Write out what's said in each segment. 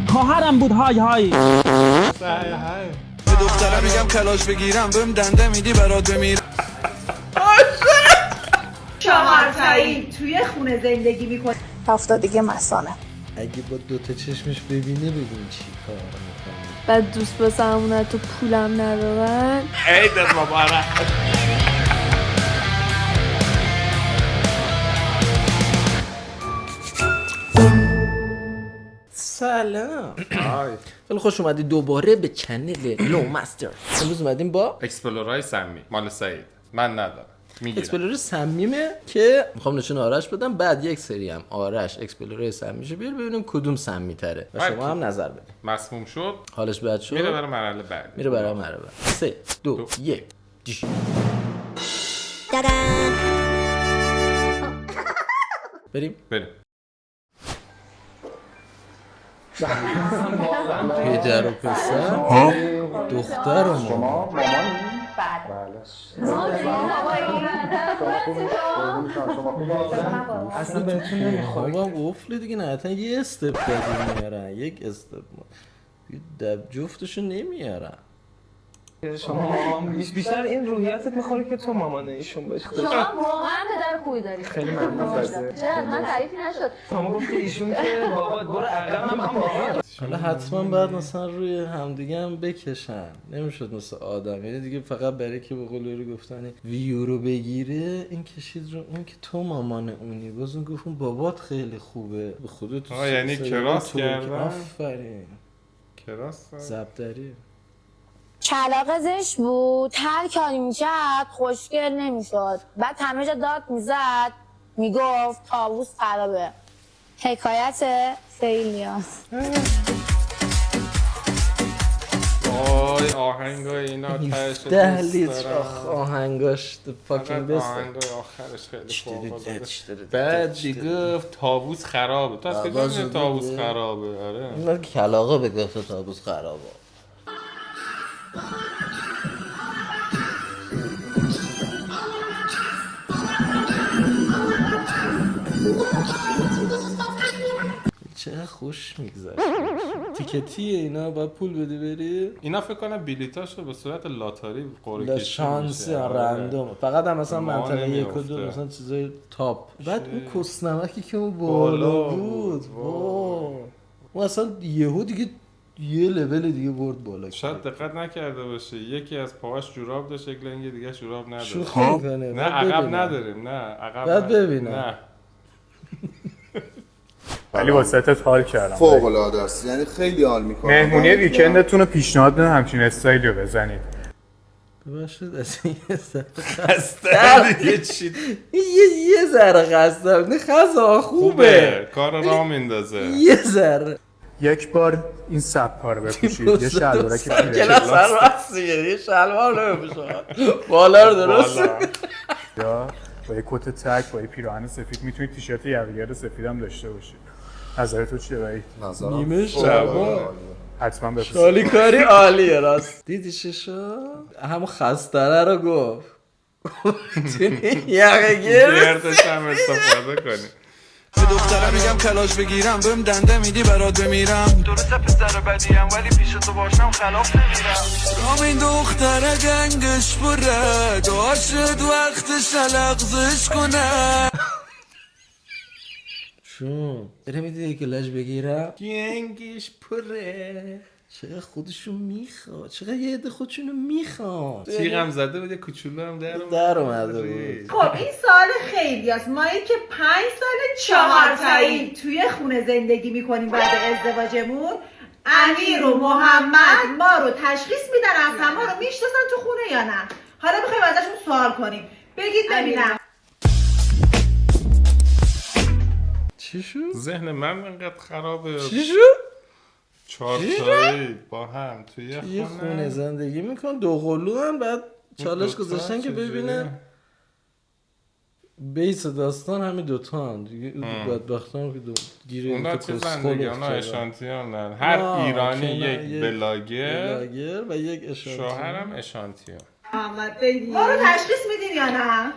خواهرم بود های های به دخترم میگم کلاش بگیرم بهم دنده میدی برات بمیرم. چهارتایی توی خونه زندگی میکنی. هفتادگی مثانه. اگه با دوتا چشمش ببینه ببین چی کار میکنه. بعد دوست بسرمونه تو پولم ندارن. عیدت مبارک. سلام. خیلی خوش اومدی دوباره به چنل لو مستر. امروز اومدیم با اکسپلورای سمی مال سعید. من ندارم. میگیرم. اکسپلور سمیمه که میخوام نشون آرش بدم، بعد یک سری هم آرش اکسپلور سمیشو بیار ببینیم کدوم سمی تره و شما هم نظر بدید. مسموم شد حالش بد شد میره برای مرحله بعدی. میره برای مرحله بعد. 3 2 1 دیش. بریم پدر و پسر دختر و مامان. اصلا بهتون نمیخوام قفل دیگه، نه حتی یه استپ بدی میارن، یک استپ جفتشو نمیارن. شما بیشتر این روحیاتت میخوره که تو مامان ایشون باشی. شما واقعا پدر خوبی داری. خیلی ممنون. چرا من تعریفی نشد. شما گفتی ایشون که بابات برو عقب، من میخوام بابات. حالا حتما بعد مثلا روی همدیگه هم بکشن، نمیشد مثل آدم، یعنی دیگه فقط برای که به قول رو گفتن ویو رو بگیره این کشید رو اون که تو مامان اونی، باز اون گفت اون بابات خیلی خوبه به خودت. یعنی کراس کردن. آفرین کراس زبدری. کلاغ زش بود، هر کاری میکرد خوشگل نمیشد. بعد همه جا داد میزد، میگفت طاووس خرابه. حکایت فیلیاس. وای آهنگای اینا تهش 10 لیتر آهنگاش پاکینگ بست. آهنگای آخرش خیلی فوق‌العاده. بعد گفت طاووس خرابه. تو از کجا می‌دونی طاووس خرابه؟ آره اینا کلاغه بگفت طاووس خرابه. چه خوش میگذشت. تیکتیه اینا باید پول بدی بری. اینا فکر کنم بلیتاشو به صورت لاتاری قرعه کشی شانسی رندوم، فقط هم مثلا منطقه 1 و 2 مثلا چیزای تاپ. بعد اون کسنمکی که اون بالا بود اون اصلا یهو دیگه یه لول دیگه برد بالا. شاید دقت نکرده باشه یکی از پاهاش جوراب داشت، یک لنگ دیگه جوراب نداره. شوخی میکنه. نه عقب نداریم. نه عقب بعد ببینم. نه ولی واسطت حال کردم. فوق العاده است، یعنی خیلی حال میکنم. مهمونی ویکندتون رو پیشنهاد میدم همچین استایلی رو بزنید. ببخشید از این خسته دیگه چی؟ یه ذره خسته. نه خسته خوبه. کار راه میندازه. یه ذره. یک بار این سبکا رو بپوشید. یه شلوارک کلاس سربستیه. یه شلوار رو بپوشید. بالا رو درست. یا با یه کت تک با یه پیراهن سفید میتونید تیشرت یقه‌گرد سفید هم داشته باشید. نظر تو چیه بایی؟ نیمه شبا حتما بپوشید. شالی کاری عالیه راست. دیدی چشا؟ همون خستره رو گفت. گردش هم استفاده کنی. به دخترم میگم کلاش بگیرم بهم دنده میدی برات بمیرم. درسته پسر بدیم ولی پیش تو باشم خلاف نمیرم. رام این دختره گنگش بره دار شد وقتش لغزش کنه. چون برم میدونی کلاش بگیرم گنگش پره. چقدر خودشون میخواد، چقدر یه عده خودشونو میخواد. تیغم زده بود یه کوچولو هم در اومده بود. خب این سال خیلی هست. مایی که 5 سال چهارتایی توی خونه زندگی میکنیم بعد ازدواجمون، امیر و محمد ما رو تشخیص میدن اصلا ما رو میشناسن تو خونه یا نه. حالا بخوایم ازشون سوال کنیم. بگید ببینم چی شد؟ ذهن من انقدر خرابه. چی شد؟ 4 تایی با هم توی یه خونه زندگی میکن، دو قلو هم بعد چالش گذاشتن که ببینن بیس داستان همین دوتا هم دیگه. بدبختان که گیره اونا چیزن دیگه، اونا اشانتیون هر ایرانی یک بلاگر و یک اشانتیون. شوهرم اشانتیون. محمد بگید ما رو تشخیص میدین یا نه؟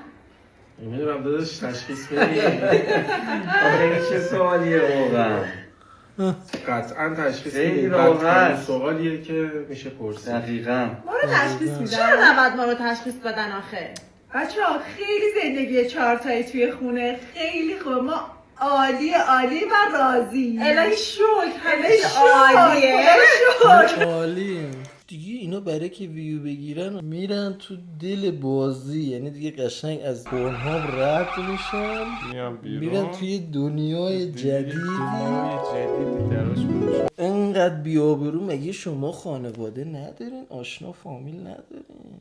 نمیدونم داداش تشخیص بدی. آخه این چه سوالیه واقعا؟ قطعا تشخیص بدی. بدترین سوالیه که میشه پرسید. دقیقاً. ما رو تشخیص میدن. چرا نباید ما رو تشخیص بدن آخه؟ بچه‌ها خیلی زندگی چهارتایی توی خونه خیلی خوبه. ما عالی و راضی. الهی شکر همه عالیه. عالی دیگه. اینا برای که ویو بگیرن میرن تو دل بازی، یعنی دیگه قشنگ از پورنهاب رد میشن میرن توی دنیای جدیدی دراش بروشن. انقدر بیابرو. مگه شما خانواده ندارین؟ آشنا فامیل ندارین؟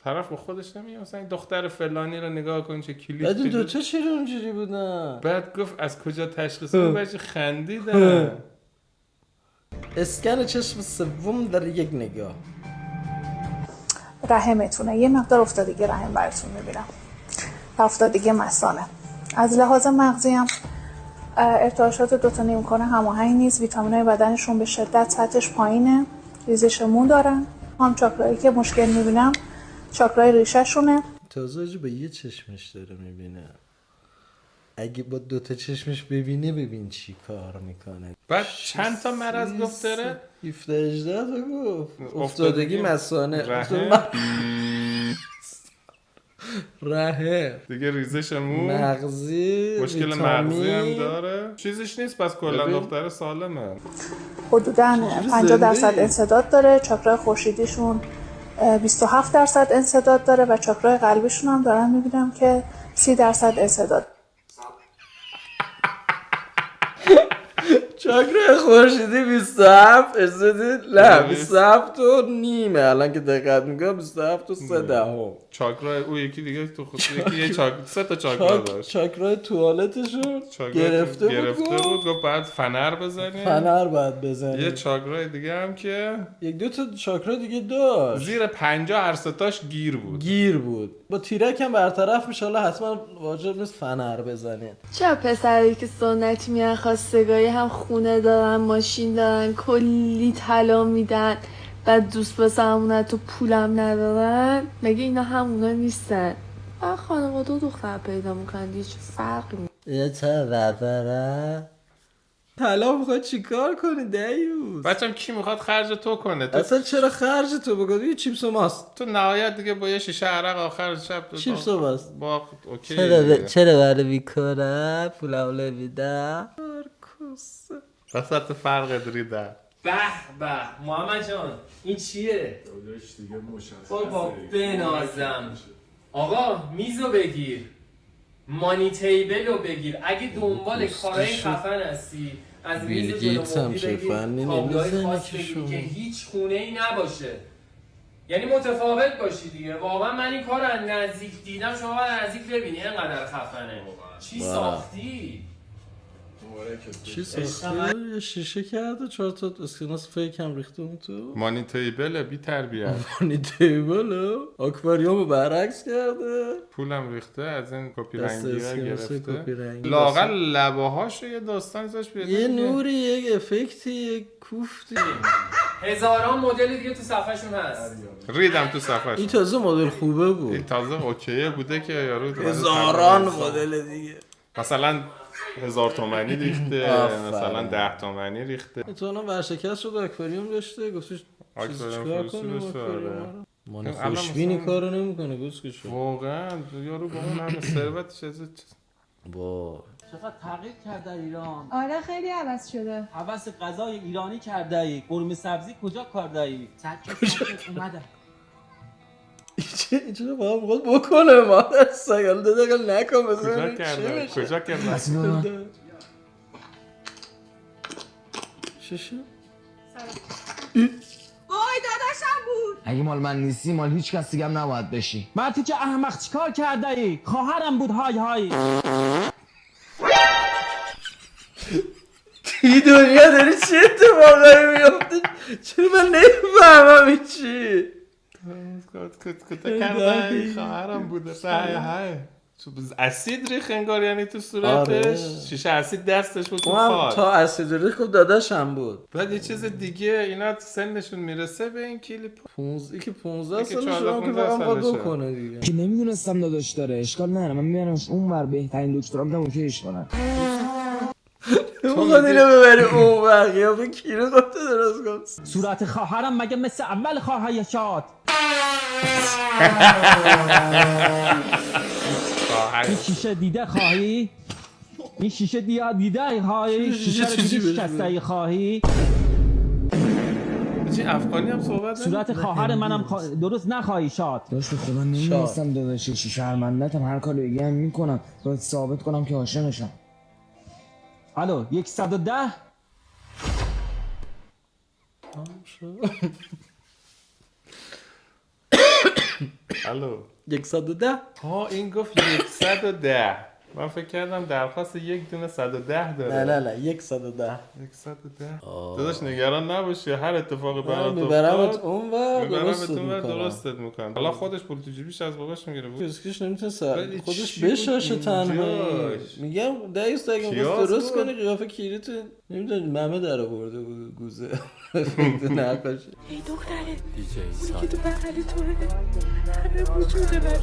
طرف با خودش نمیگه مثلا این دختر فلانی رو نگاه کن چه کلیپ. بعد اون دوتا چرا اونجوری بودن؟ بعد گفت از کجا تشخیص بدم؟ بچه خندیدن. اسکن چشم سوم در یک نگاه. رحمتونه یه مقدار افتادگی رحم براتون میبینم. افتادگی مثانه. از لحاظ مغزی هم ارتعاشات دوتا نیمکره هماهنگ نیست. ویتامینای بدنشون به شدت سطحش پایینه. ریزش مو دارن. هم چاکرایی که مشکل میبینم چاکرای ریشه شونه. تازه به یه چشمش داره میبینه. اگه با دوتا چشمش ببینه ببین چی کار میکنه. بعد چند تا مرض گفت داره؟ 17-18 تا گفت. افتادگی مثانه، رحم دیگه ریزش مو، مغزی، مشکل مغزی هم داره. چیزش نیست پس کلا دختر سالمه. حدوداً 50% انسداد داره. چاکرای خورشیدیشون 27% انسداد داره و چاکرای قلبیشون هم دارن میبینم که 30% انسداد. چاکرای خورشیدی 27 اجازه نه 27 و نیمه. الان که دقت میکنم 27 و 3/10. چاکرای او یکی دیگه تو خود یکی سه تا چاکرا داشت. چاکرای توالتشون گرفته بود گفت بعد فنر بزنیم. فنر باید بزنیم. یه چاکرای دیگه هم که یک دو تا چاکرا دیگه داشت زیر 50 هر ستاش گیر بود. با تیرک هم برطرف میشه. حالا حتما واجب نیست فنر بزنین. چرا پسری که سنتی میان خواستگاری هم خونه دارن ماشین دارن کلی طلا میدن بعد دوست پسرمونه تو پولم ندارن؟ مگه اینا همونا نیستن؟ خانواده دختر پیدا میکنن دیگه چه فرقی میکنه؟ یه چه رداره طلا میخواد چیکار کنی دیوز؟ بچم کی میخواد خرج تو کنه؟ اصلا چرا خرج تو بکنی؟ یه چیپس و ماست تو نهایت دیگه با یه شیشه عرق آخر شب چیپس و ماست با اوکی. چرا برای میکنه؟ پولم نمیده وسط فرق دریده. به محمد جان این چیه؟ داداش دیگه مشخصه. بابا بنازم. آقا میزو بگیر. مانی تیبل رو بگیر. اگه دنبال کارهای خفن هستی از میز جلوموندی بگیر. تابلوهای خاص بگیر که هیچ خونه ای نباشه. یعنی متفاوت باشی دیگه. واقعا من این کار رو نزدیک دیدم. شما از نزدیک ببینی اینقدر خفنه. چی ساختی؟ چی ساختی؟ یه شیشه کرده 4 تا اسکناس فیک هم ریخته اون تو. مانی تیبل بی تربیت. مانی تیبل آکواریومو برعکس کرده. پولم ریخته از این کپی رنگی ها گرفته. لااقل لبه هاشو یه داستان ازش بیاد. یه نوری، یک افکتی، یک کوفتی. هزاران مدل دیگه تو صفحه‌شون هست. ریدم تو صفحه‌شون. این تازه مدل خوبه بود. این تازه اوکیه بوده که یارو هزاران مدل دیگه. مثلا 1000 تومانی ریخته، مثلا 10 تومانی ریخته. تو الان ورشکست شد آکواریوم داشته گفتش چیکار کنیم آکواریوم. من خوشبینی کارو نمیکنه گوسکش. واقعا یارو با اون همه ثروتش از با چقدر تغییر کرده ایران. آره خیلی عوض شده. عوض غذای ایرانی کرده ای. قرمه سبزی کجا کرده ای؟ سجاد اومده. اینجا با هم میخواد بکنه مادر سگل دقیقا نکن کجا کرده؟ کجا کرده؟ ششه؟ وای داداشم بود. اگه مال من نیستی مال هیچ کس دیگه هم نباید بشی. مردی که احمق چیکار کرده ای؟ خواهرم بود های ای دنیا داری چی اتفاقایی میفته؟ چرا من نمیفهمم این چی؟ کتا کرده ای خواهرم بوده های اسید ریخ انگار یعنی تو صورتش. شیشه اسید دستش بود تو خاک. تا اسید ریخ خب داداش هم بود. بعد یه چیز دیگه اینا سنشون میرسه به این کلیپ 15 سالشه که فقط باید کنه دیگه. که نمیدونستم داداش داره اشکال نداره من میبرمش اونور بهترین دکترام هم اوکیش کنن. تو خود اینو ببری اون ور یا به کیلو گفته درست کن. صورت خواهرم مگه مثل اول خواهرشات؟ این شیشه دیده خواهی؟ این شیشه دیده خواهی؟ شیشه رو دیدی شکسته خواهی؟ چی افغانی هم صحبت صورت خواهر منم درست نخواهی شاد. داشت به خدا نمیدونستم داداشی شرمندتم هر کاری بگم میکنم باید ثابت کنم که عاشقشم. الو 110 الو 110 ها این گفت 110 من فکر کردم درخواست یک دونه 110 داره. نه 110 داداش نگران نباشی هر اتفاقی برات میبرمت اون ور درستت میکنم. حالا خودش پول تو جیبیش از باباش میگیره. کسکش نمیتونه خودش بشاشه تنها. میگم دایست اگه میخواد درست کنی قیافه کیریتو نمیدونی ممه در آورده بود گوزه فکر نقاشه. ای دختره دیجی که تو بغلی توه همه وجود منه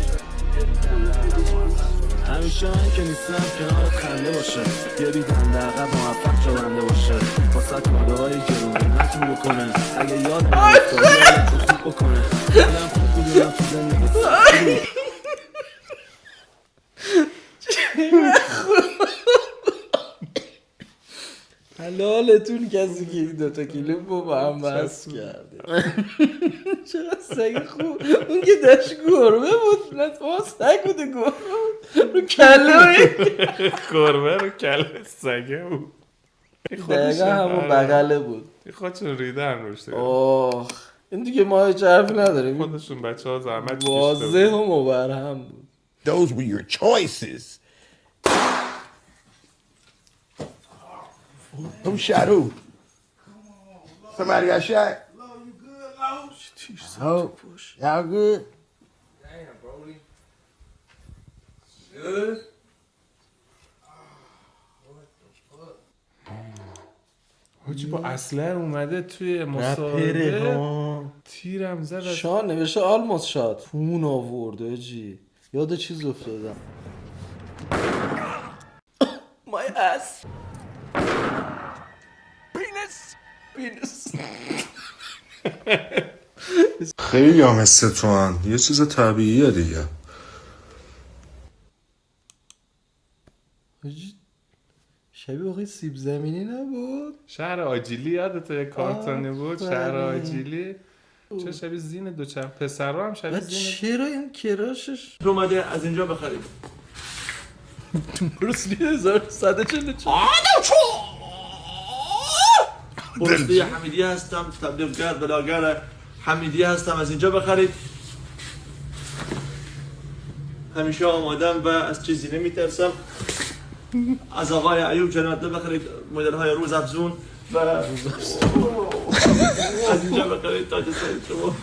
همیشه من که نیستم کنار خنده باشه یه بیدن در عقب موفق جا بنده باشه واسه کاده های گرونه نتون بکنه اگه یاد بگیرد خوب بکنه دلم خوب میدونم تو زندگی حلالتون کسی که این دوتا کلیپ رو با هم بس کرده. چقدر سگ خوب اون که داشت گربه بود ما سگ بوده گربه بود رو کله گربه رو کله سگه بود. دقیقا همون بغله بود. خودشون ریدن روش. اوه این دیگه ما هیچ حرفی نداریم. خودشون بچه ها زحمت واضح و مبرهم بود. Those were your choices. Who shot who? Somebody got shot? Oh, y'all good? Damn, Brody. Good? حاجی با اسلحه اومده توی مسابقه تیرم زد. شان نوشته آلموس شاد خون آورده جی یاد چیز افتادم. My ass. پینس خیلی هم مثل تو هم یه چیز طبیعیه دیگه. شبیه آقای سیب زمینی نبود؟ شهر آجیلی یادته یه کارتونی بود شهر آجیلی چه شبیه زین دوچرخه پسرا هم شبیه زین. چرا این کراشش اومده از اینجا بخرید بروسلی 1144 بروسلی حمیدی هستم تبلیغگر بلاگر حمیدی هستم از اینجا بخرید همیشه آمادم و از چیزی نمیترسم از آقای ایوب جناده بخرید مدل های روز افزون و از اینجا بخرید تاج سر شما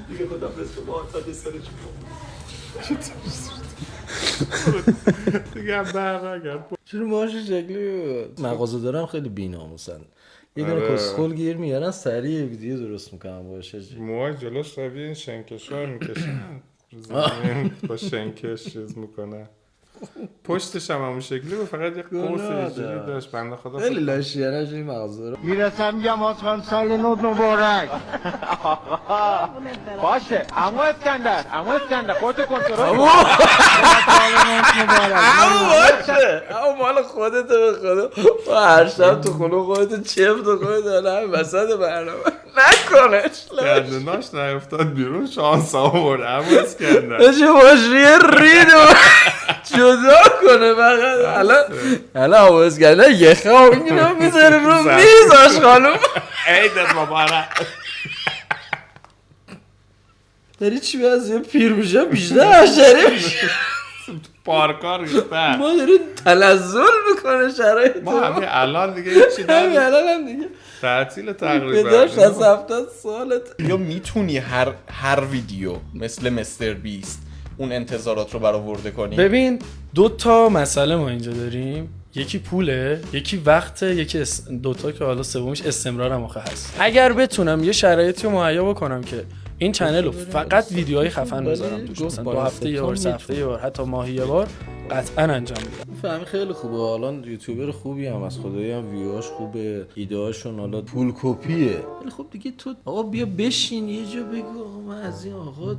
دیگه خدا فرست شما تاج سر شما دیگه برنگرد. چرا ماهاش شکلی بود؟ مغازه دارم خیلی بی‌ناموسن یه دونه کسخل گیر میارن سریع ویدیو درست میکنم باشه موهای جلوش شبیه این شنکش‌ها میکشن با شنکش چیز میکنه پشتش هم همون شکلی بود فقط یه قوس اینجوری داشت بنده خدا خیلی لاشیانش این مغازه رو میرسم میگم آسان سال نو مبارک باشه اما اسکندر خودت کنترل اما باشه اما مال خودت به خدا و هر شب تو خونه خودت چفت خودت حالا هم وسط برنامه نکنش گردناش نیفتاد بیرون شانس آورد اما اسکندر چه باشریه ریدو جدا کنه فقط الان اما اسکندر یه خواه اینو میذاره رو میزاش خانوم عیدت مبارک داری چی از یه پیر میشه بیشتر حشری میشه پارکار ریختن ما داریم تلزل میکنه شرایط ما همین الان دیگه هیچی داریم همین الان هم دیگه تعطیل تقریبا پدرش از 70 سالت یا میتونی هر ویدیو مثل مستر بیست اون انتظارات رو برآورده کنی. ببین 2 تا مسئله ما اینجا داریم، یکی پوله، یکی وقته، یکی دوتا که حالا سومیش استمرارم آخه هست. اگر بتونم یه شرایطی رو مهیا بکنم که این چنل رو فقط ویدیوهای خفن بذارم توش، مثلا 2 هفته یه بار، 3 هفته یه بار، حتی ماهی یه بار، قطعا انجام میدم. فهمی خیلی خوبه. حالا یوتیوبر خوبی هم از خدایی هم ویوهاش خوبه، ایده‌هاشون حالا پول کپیه. ولی خب دیگه تو آقا بیا بشین یه جا بگو آقا من از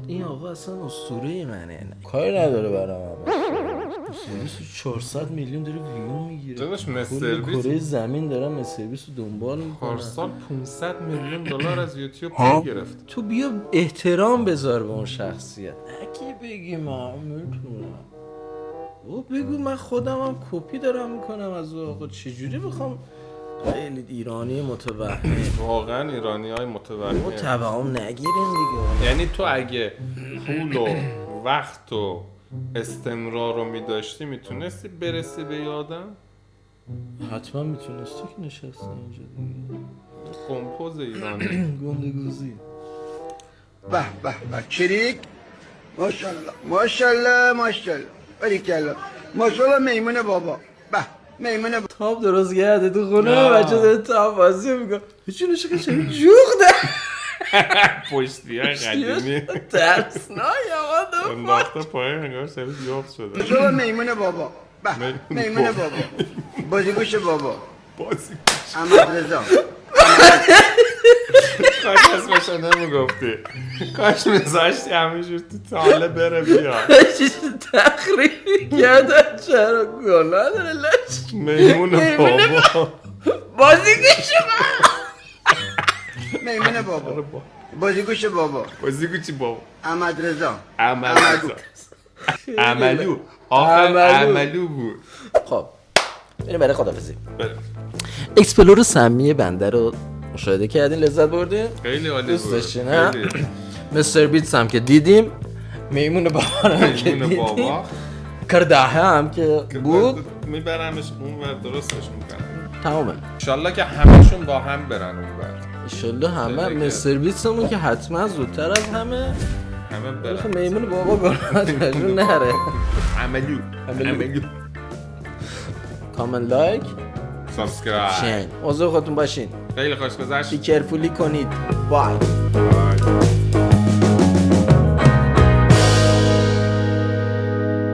این آقا اصلا اسطوره منه. کاری نداره برام. سرویس 400 میلیون داره ویو میگیره. داداش مستر بیست کره زمین دارم مستر بیست رو دنبال میکنه. پارسال 500 میلیون دلار از یوتیوب پول گرفت. تو بیا احترام بذار به اون شخصیت. نکی بگی من میتونم. او بگو من خودم هم کپی دارم میکنم از آقا. چجوری بخوام خیلی ایرانی متوهم. واقعا ایرانی‌های متوهم. متوهم نگیریم دیگه. یعنی تو اگه پول و وقت و استمرار رو میداشتی میتونستی برسی به یه آدم؟ حتما میتونستی که نشستی اینجا دیگه. کمپوز ایرانی. گندگوزی. به به به چریک ماشاءالله ماشاءالله ماشاءالله باریکلا ماشاءالله میمون بابا. به میمون بابا. تاب درست کرده تو خونه بچه داره تاب بازی میگه چونش که شبیه جوغ ده پشتی های قدیمی ترسنای آقا انداخته پایین نگاه شبیه جوغ شده. ماشاءالله میمون بابا. به میمون بابا. بازیگوش بابا. احمد رضا. کاش اسمشو نمیگفتی، کاش میذاشتی همینجور تو تاله بره بیا. تخریب کردن چرا گناه داره لش میمون بابا. بازیگوش میمون بابا. بازیگوش بابا. بازیگوچی بابا. احمد رضا. عملو آخر عملو بود. خب بریم برای خدافزی. اکسپلور سمی بنده رو مشاهده کردین، لذت بردین؟ خیلی عالی بود. دوست داشتین ها؟ مستر بیتس هم که دیدیم، میمون بابا هم که دیدیم، کردهه هم که بود، میبرمش اونور درستش میکنم. تمامه. انشالله که همشون با هم برن اونور. انشالله همه. مستر بیتس همون که حتما زودتر از همه برن. میمون بابا گناهشون نره. عملو. کامن لایک سابسکرایب. موضوع خودتون باشین. خیلی خوش گذشت. بی کرفولی کنید. بای.